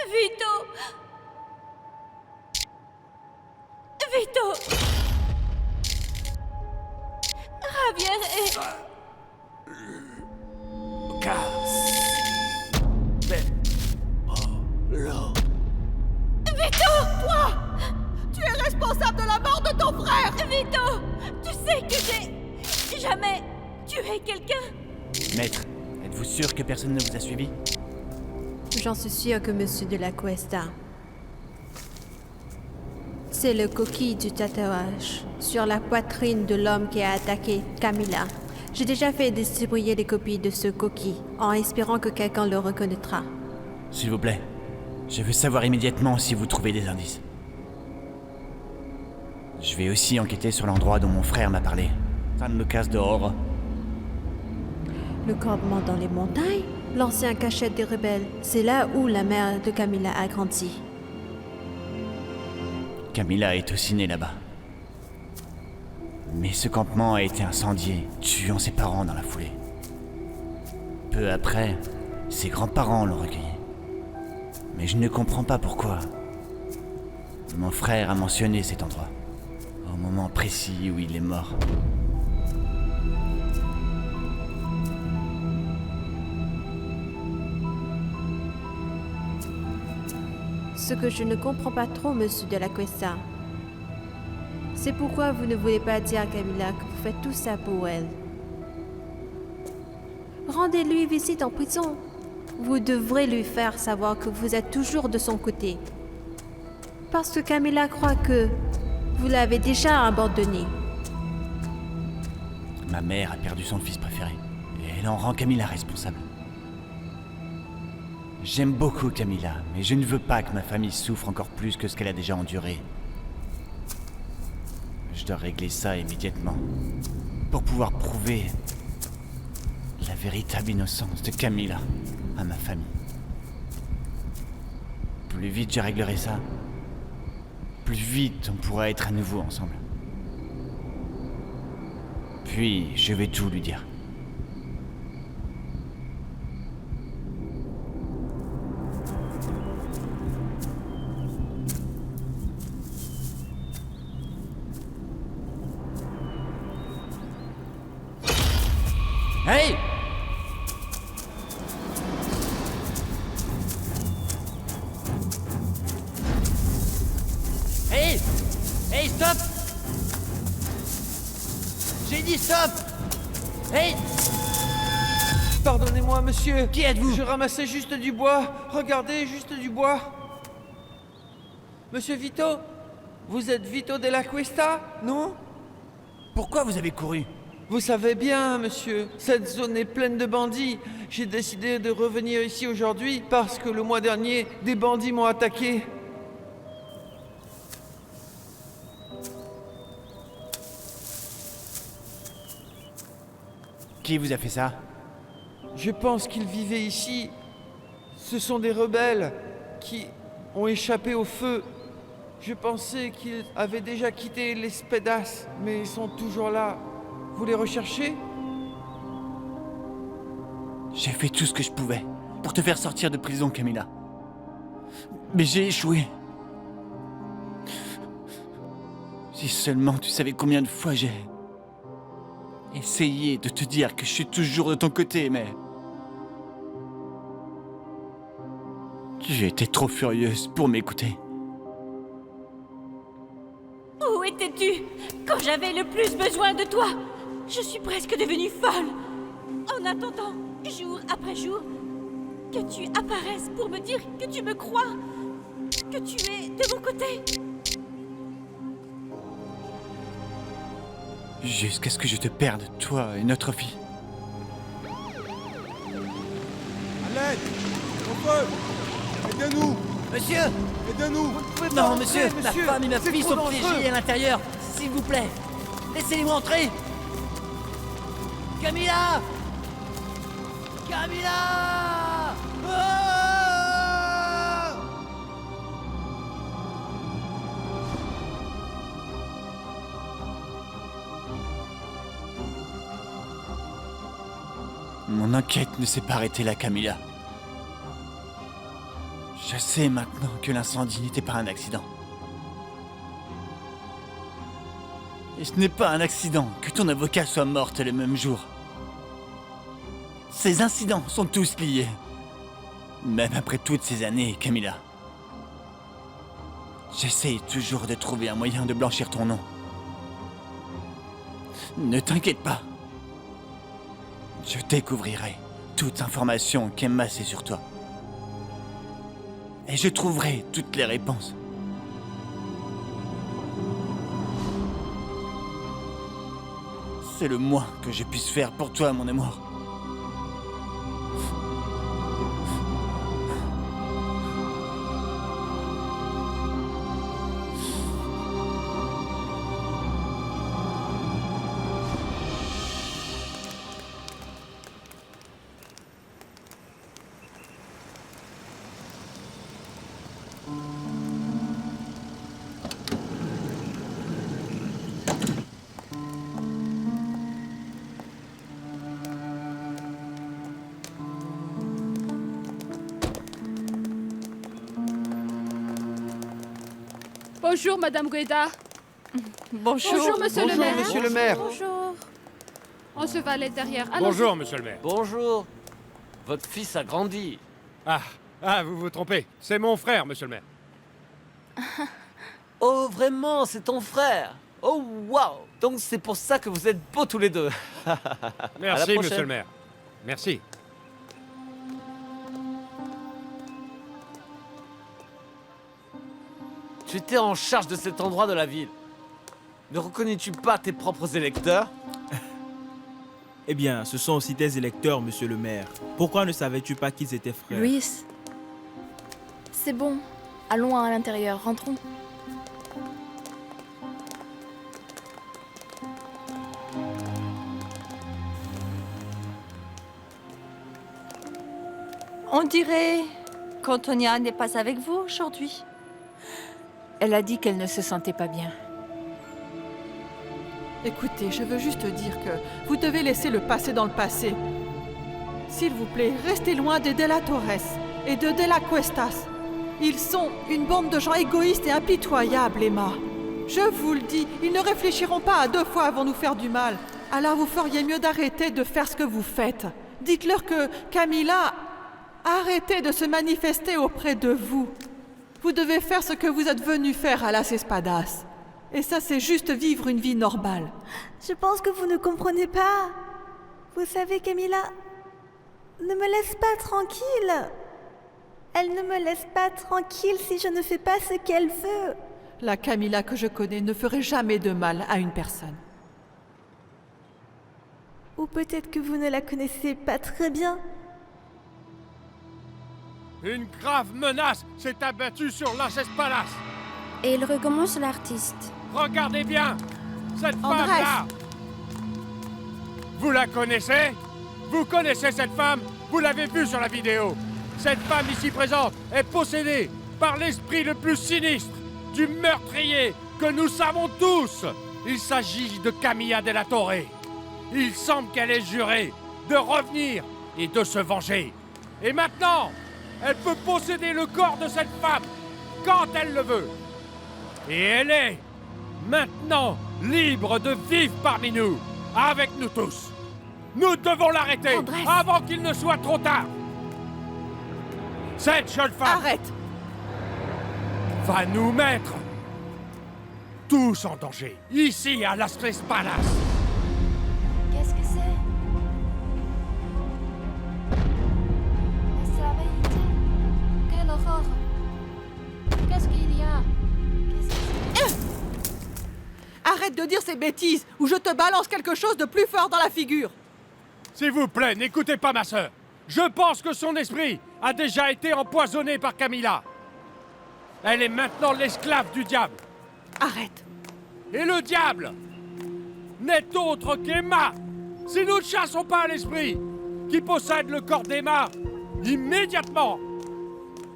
Vito! Vito! Javier est... Vito! Toi! Tu es responsable de la mort de ton frère! Vito! Tu sais que j'ai... jamais tué quelqu'un! Maître, êtes-vous sûr que personne ne vous a suivi? J'en suis sûr que Monsieur de la Cuesta. C'est le coquille du tatouage sur la poitrine de l'homme qui a attaqué Camila. J'ai déjà fait distribuer les copies de ce coquille, en espérant que quelqu'un le reconnaîtra. S'il vous plaît, je veux savoir immédiatement si vous trouvez des indices. Je vais aussi enquêter sur l'endroit dont mon frère m'a parlé. San Lucas de Oro. Le campement dans les montagnes, l'ancien cachette des rebelles, c'est là où la mère de Camila a grandi. Camila est aussi née là-bas. Mais ce campement a été incendié, tuant ses parents dans la foulée. Peu après, ses grands-parents l'ont recueilli. Mais je ne comprends pas pourquoi. Mon frère a mentionné cet endroit, au moment précis où il est mort. Ce que je ne comprends pas trop, Monsieur de la Cuesta, c'est pourquoi vous ne voulez pas dire à Camila que vous faites tout ça pour elle. Rendez-lui visite en prison. Vous devrez lui faire savoir que vous êtes toujours de son côté. Parce que Camila croit que vous l'avez déjà abandonné. Ma mère a perdu son fils préféré, et elle en rend Camila responsable. J'aime beaucoup Camila, mais je ne veux pas que ma famille souffre encore plus que ce qu'elle a déjà enduré. Je dois régler ça immédiatement, pour pouvoir prouver la véritable innocence de Camila à ma famille. Plus vite je réglerai ça, plus vite on pourra être à nouveau ensemble. Puis je vais tout lui dire. Hey! Hey! Hey, stop! J'ai dit stop! Hey! Pardonnez-moi, monsieur. Qui êtes-vous? Je ramassais juste du bois. Regardez, juste du bois. Monsieur Vito? Vous êtes Vito de la Cuesta, non? Pourquoi vous avez couru? Vous savez bien, monsieur, cette zone est pleine de bandits. J'ai décidé de revenir ici aujourd'hui parce que le mois dernier, des bandits m'ont attaqué. Qui vous a fait ça? Je pense qu'ils vivaient ici. Ce sont des rebelles qui ont échappé au feu. Je pensais qu'ils avaient déjà quitté les Spedas, mais ils sont toujours là. Vous les recherchez? J'ai fait tout ce que je pouvais pour te faire sortir de prison, Camila. Mais j'ai échoué. Si seulement tu savais combien de fois j'ai essayé de te dire que je suis toujours de ton côté, mais... Tu étais trop furieuse pour m'écouter. Où étais-tu quand j'avais le plus besoin de toi? Je suis presque devenue folle. En attendant, jour après jour, que tu apparaisses pour me dire que tu me crois, que tu es de mon côté. Jusqu'à ce que je te perde, toi et notre fille. À l'aide! Au feu! Aidez-nous! Monsieur! Aidez-nous! Non, monsieur! Ma monsieur, femme et ma c'est fille trop sont dangereux. piégées à l'intérieur! S'il vous plaît! Laissez-les entrer! Camila! Camila! Ah! Mon enquête ne s'est pas arrêtée là, Camila. Je sais maintenant que l'incendie n'était pas un accident. Et ce n'est pas un accident que ton avocat soit morte le même jour. Ces incidents sont tous liés. Même après toutes ces années, Camilla. J'essaie toujours de trouver un moyen de blanchir ton nom. Ne t'inquiète pas. Je découvrirai toute information qu'Emma sait sur toi. Et je trouverai toutes les réponses. C'est le moins que je puisse faire pour toi, mon amour. Bonjour, Madame Gueda. Bonjour. Bonjour, Monsieur le Bonjour, maire. monsieur le maire. Bonjour. On se va à l'intérieur. Allons-y. Bonjour, monsieur le maire. Bonjour. Votre fils a grandi. Ah, vous vous trompez. C'est mon frère, monsieur le maire. Oh, vraiment, c'est ton frère. Oh, waouh. Donc c'est pour ça que vous êtes beaux tous les deux. Merci, prochaine. monsieur le maire. Merci. Tu étais en charge de cet endroit de la ville. Ne reconnais-tu pas tes propres électeurs? Eh bien, ce sont aussi tes électeurs, monsieur le maire. Pourquoi ne savais-tu pas qu'ils étaient frères? Luis, c'est bon. Allons à l'intérieur, rentrons. On dirait qu'Antonia n'est pas avec vous aujourd'hui. Elle a dit qu'elle ne se sentait pas bien. Écoutez, je veux juste dire que vous devez laisser le passé dans le passé. S'il vous plaît, restez loin des De la Torres et de la Cuestas. Ils sont une bande de gens égoïstes et impitoyables, Emma. Je vous le dis, ils ne réfléchiront pas à 2 fois avant de nous faire du mal. Alors vous feriez mieux d'arrêter de faire ce que vous faites. Dites-leur que Camilla, arrêtez de se manifester auprès de vous. Vous devez faire ce que vous êtes venu faire à Las Espadas. Et ça, c'est juste vivre une vie normale. Je pense que vous ne comprenez pas. Vous savez, Camilla ne me laisse pas tranquille. Elle ne me laisse pas tranquille si je ne fais pas ce qu'elle veut. La Camilla que je connais ne ferait jamais de mal à une personne. Ou peut-être que vous ne la connaissez pas très bien. Une grave menace s'est abattue sur Las Espadas. Et il recommence l'artiste. Regardez bien, cette Andrés. femme-là. Vous la connaissez? Vous connaissez cette femme? Vous l'avez vue sur la vidéo. Cette femme ici présente est possédée par l'esprit le plus sinistre du meurtrier que nous savons tous. Il s'agit de Camilla de la Torre. Il semble qu'elle ait juré de revenir et de se venger. Et maintenant, elle peut posséder le corps de cette femme quand elle le veut. Et elle est maintenant libre de vivre parmi nous, avec nous tous. Nous devons l'arrêter avant qu'il ne soit trop tard. Cette jeune femme Arrête! va nous mettre tous en danger, ici à Las Espadas. Qu'est-ce que c'est? C'est la vérité. Quelle horreur. Qu'est-ce qu'il y a? Qu'est-ce que c'est? Arrête de dire ces bêtises ou je te balance quelque chose de plus fort dans la figure. S'il vous plaît, n'écoutez pas ma sœur. Je pense que son esprit a déjà été empoisonné par Camilla. Elle est maintenant l'esclave du diable. Arrête. Et le diable n'est autre qu'Emma. Si nous ne chassons pas l'esprit qui possède le corps d'Emma, immédiatement,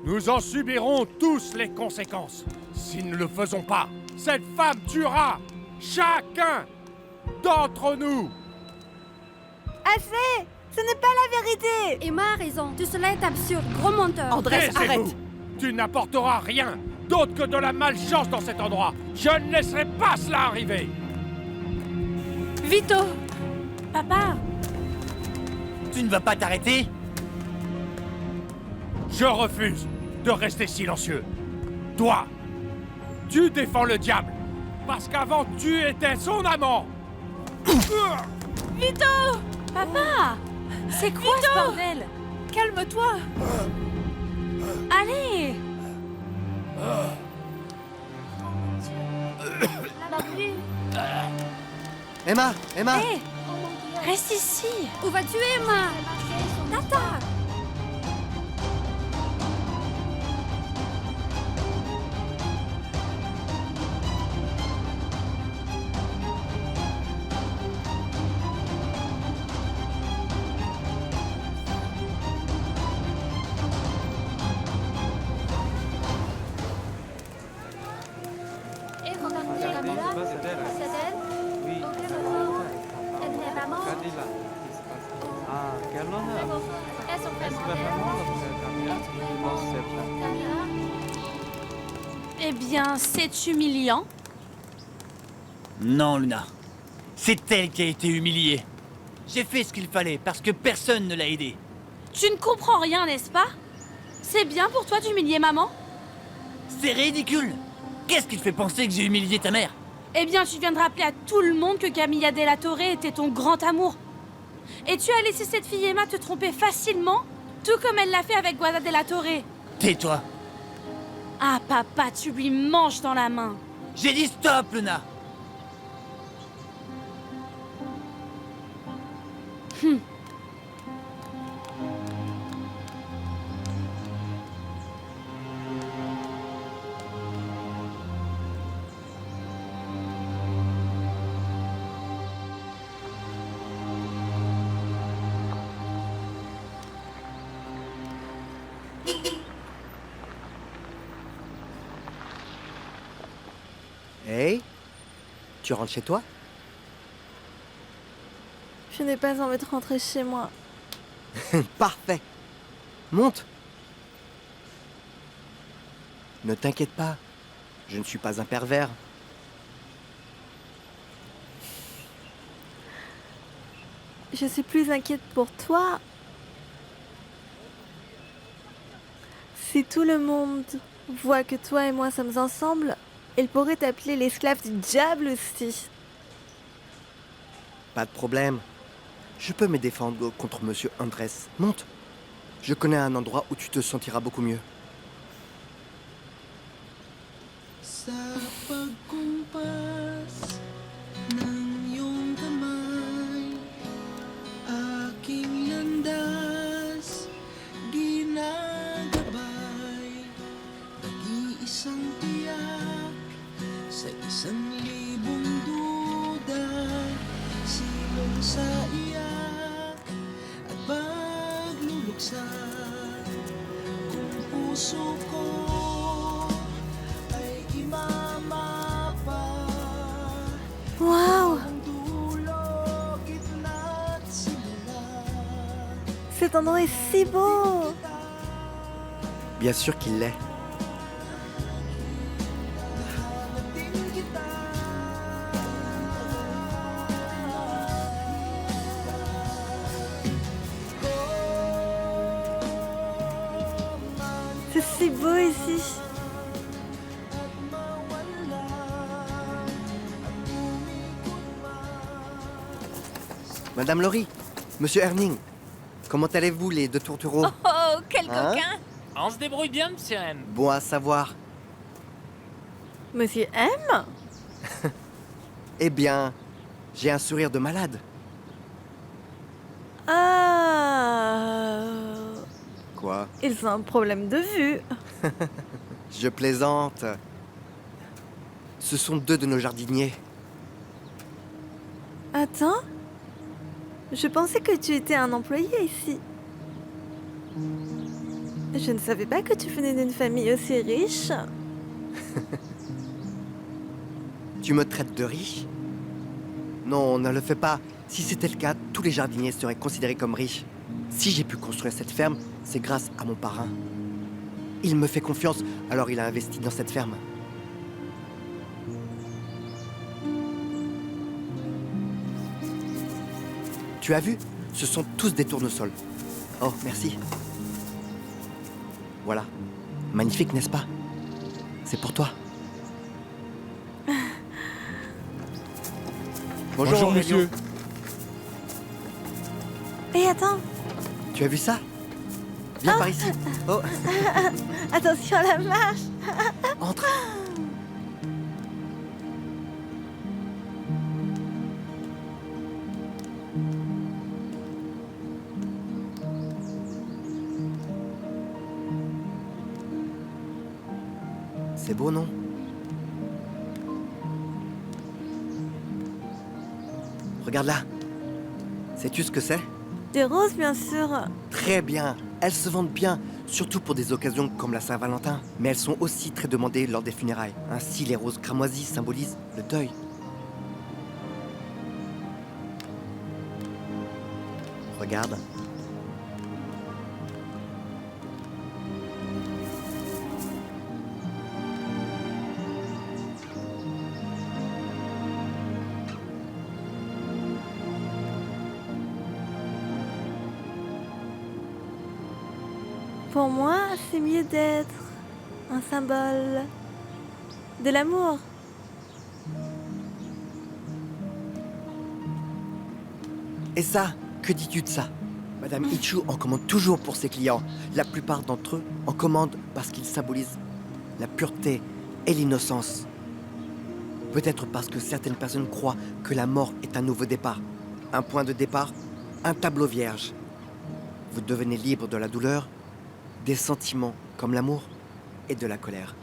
nous en subirons tous les conséquences. Si nous ne le faisons pas, cette femme tuera chacun d'entre nous. Assez! Ce n'est pas la vérité! Emma a raison. Tout cela est absurde. Gros menteur. Andrés, arrête! Taisez-vous. Tu n'apporteras rien d'autre que de la malchance dans cet endroit. Je ne laisserai pas cela arriver. Vito! Papa! Tu ne vas pas t'arrêter? Je refuse de rester silencieux. Toi, tu défends le diable. Parce qu'avant, tu étais son amant. Vito! Papa! C'est quoi ce bordel? Calme-toi! Allez! La pluie. Emma! Emma! Hé! Reste ici! Où vas-tu, Emma? Nata! Et regardez Camilla. C'est elle? Oui. Au quel horreur. Elle n'est pas morte. Ah, quel honneur. Elles sont Est-ce vraiment vraiment Camilla? Eh bien, c'est humiliant. Non, Luna. C'est elle qui a été humiliée. J'ai fait ce qu'il fallait parce que personne ne l'a aidée. Tu ne comprends rien, n'est-ce pas? C'est bien pour toi d'humilier maman? C'est ridicule. Qu'est-ce qui te fait penser que j'ai humilié ta mère? Eh bien, tu viens de rappeler à tout le monde que Camilla Della Torre était ton grand amour. Et tu as laissé cette fille Emma te tromper facilement, tout comme elle l'a fait avec Guada Della Torre. Tais-toi. Ah, papa, tu lui manges dans la main. J'ai dit stop, Luna. Hey, tu rentres chez toi? Je n'ai pas envie de rentrer chez moi. Parfait. Monte. Ne t'inquiète pas, je ne suis pas un pervers. Je suis plus inquiète pour toi. Si tout le monde voit que toi et moi sommes ensemble, il pourrait t'appeler l'esclave du diable aussi. Pas de problème. Je peux me défendre contre Monsieur Andrés. Monte. Je connais un endroit où tu te sentiras beaucoup mieux. Sa pagkumpas ng iyong kamay, aking landas ginagabay, nag-iisang tiyak sa 1,000 duda, silong sa iyak at pagluluksa, kung puso ko Waouh! Cet endroit est si beau! Bien sûr qu'il l'est. C'est si beau ici! Madame Laurie, Monsieur Herning, comment allez-vous les deux tourtereaux? Oh, quel Hein? coquin! On se débrouille bien, monsieur M. Bon à savoir. Monsieur M? Eh bien, j'ai un sourire de malade. Ah! Quoi? Ils ont un problème de vue. Je plaisante. Ce sont deux de nos jardiniers. Attends. Je pensais que tu étais un employé ici. Je ne savais pas que tu venais d'une famille aussi riche. Tu me traites de riche? Non, ne le fais pas. Si c'était le cas, tous les jardiniers seraient considérés comme riches. Si j'ai pu construire cette ferme, c'est grâce à mon parrain. Il me fait confiance, alors il a investi dans cette ferme. Tu as vu? Ce sont tous des tournesols. Oh, merci. Voilà. Magnifique, n'est-ce pas? C'est pour toi. Bonjour, monsieur. Et attends. Tu as vu ça? Viens par ici. Oh. Attention à la marche. Entre. C'est beau, non? Regarde là. Sais-tu ce que c'est? Des roses, bien sûr. Très bien. Elles se vendent bien, surtout pour des occasions comme la Saint-Valentin. Mais elles sont aussi très demandées lors des funérailles. Ainsi, les roses cramoisies symbolisent le deuil. Regarde. Pour moi, c'est mieux d'être un symbole de l'amour. Et ça, que dis-tu de ça? Madame Ichu en commande toujours pour ses clients. La plupart d'entre eux en commandent parce qu'ils symbolisent la pureté et l'innocence. Peut-être parce que certaines personnes croient que la mort est un nouveau départ. Un point de départ, un tableau vierge. Vous devenez libre de la douleur, des sentiments comme l'amour et de la colère.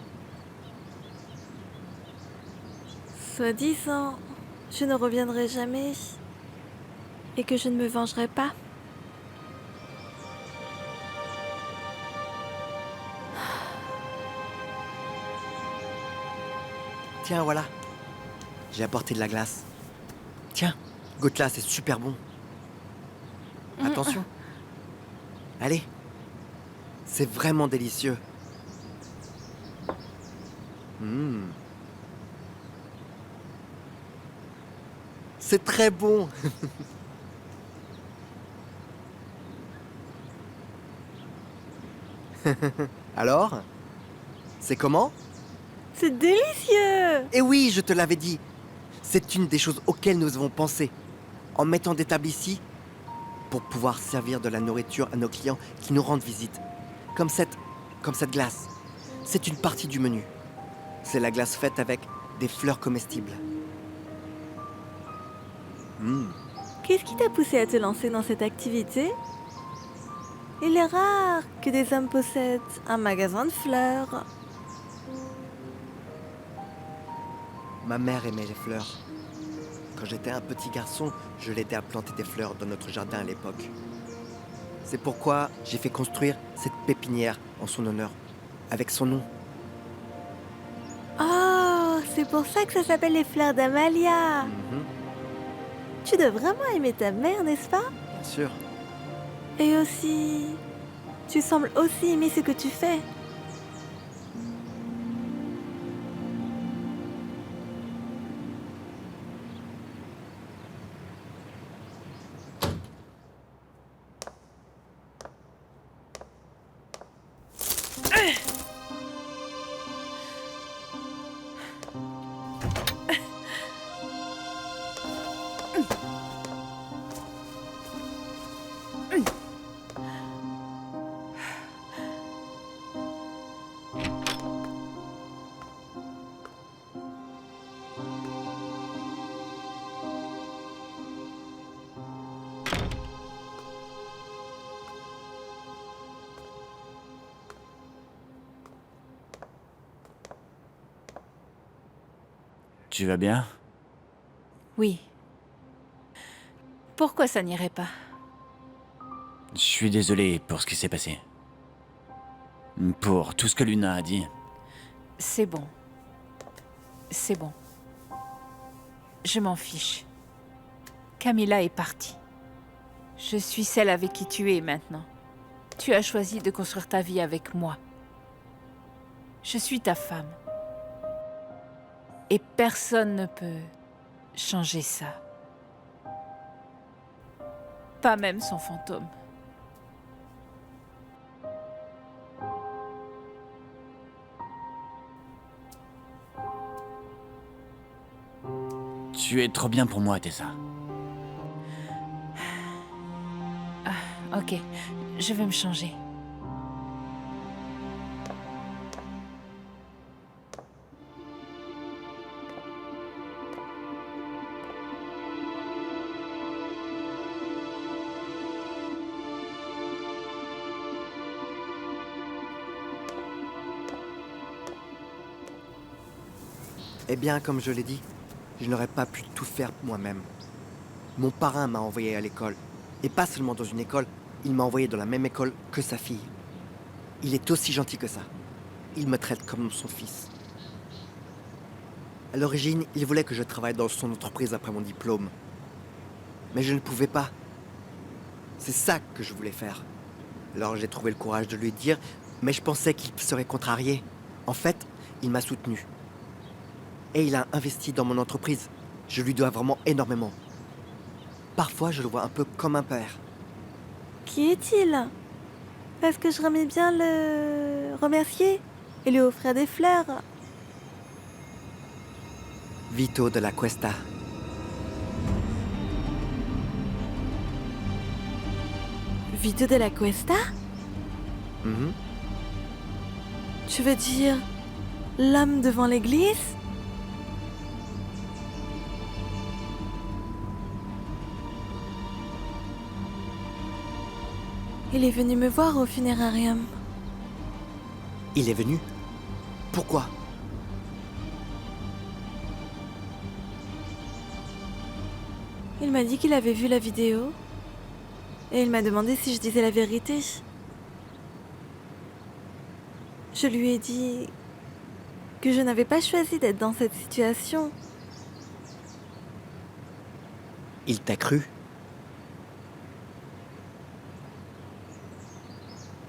Soi-disant, je ne reviendrai jamais et que je ne me vengerai pas. Tiens, voilà. J'ai apporté de la glace. Tiens, goûte-la, c'est super bon. Attention. Allez. C'est vraiment délicieux. C'est très bon. Alors? C'est comment? C'est délicieux! Eh oui, je te l'avais dit. C'est une des choses auxquelles nous avons pensé. En mettant des tables ici, pour pouvoir servir de la nourriture à nos clients qui nous rendent visite. Comme cette glace. C'est une partie du menu. C'est la glace faite avec des fleurs comestibles. Qu'est-ce qui t'a poussé à te lancer dans cette activité? Il est rare que des hommes possèdent un magasin de fleurs. Ma mère aimait les fleurs. Quand j'étais un petit garçon, je l'aidais à planter des fleurs dans notre jardin à l'époque. C'est pourquoi j'ai fait construire cette pépinière en son honneur, avec son nom. Oh, c'est pour ça que ça s'appelle les fleurs d'Amalia. Tu dois vraiment aimer ta mère, n'est-ce pas? Bien sûr. Et aussi, tu sembles aussi aimer ce que tu fais. Tu vas bien? Oui. Pourquoi ça n'irait pas? Je suis désolé pour ce qui s'est passé. Pour tout ce que Luna a dit. C'est bon. C'est bon. Je m'en fiche. Camilla est partie. Je suis celle avec qui tu es maintenant. Tu as choisi de construire ta vie avec moi. Je suis ta femme. Et personne ne peut changer ça. Pas même son fantôme. Tu es trop bien pour moi, Tessa. Ok, je vais me changer. Eh bien, comme je l'ai dit, je n'aurais pas pu tout faire moi-même. Mon parrain m'a envoyé à l'école. Et pas seulement dans une école, il m'a envoyé dans la même école que sa fille. Il est aussi gentil que ça. Il me traite comme son fils. À l'origine, il voulait que je travaille dans son entreprise après mon diplôme. Mais je ne pouvais pas. C'est ça que je voulais faire. Alors j'ai trouvé le courage de lui dire, mais je pensais qu'il serait contrarié. En fait, il m'a soutenu. Et il a investi dans mon entreprise. Je lui dois vraiment énormément. Parfois, je le vois un peu comme un père. Qui est-il? Parce que j'aimerais bien le remercier et lui offrir des fleurs. Vito de la Cuesta. Vito de la Cuesta? Mhm. Tu veux dire l'homme devant l'église? Il est venu me voir au funérarium. Il est venu? Pourquoi? Il m'a dit qu'il avait vu la vidéo. Et il m'a demandé si je disais la vérité. Je lui ai dit que je n'avais pas choisi d'être dans cette situation. Il t'a cru?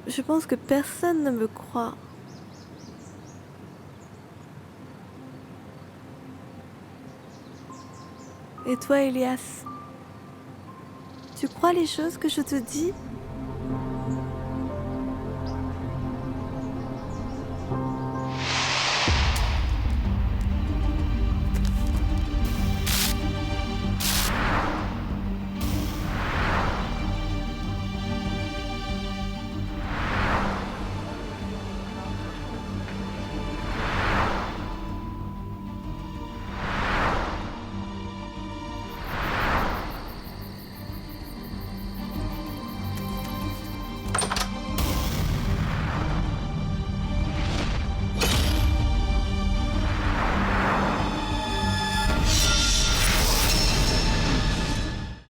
Je pense que personne ne me croit. Et toi, Elias? Tu crois les choses que je te dis?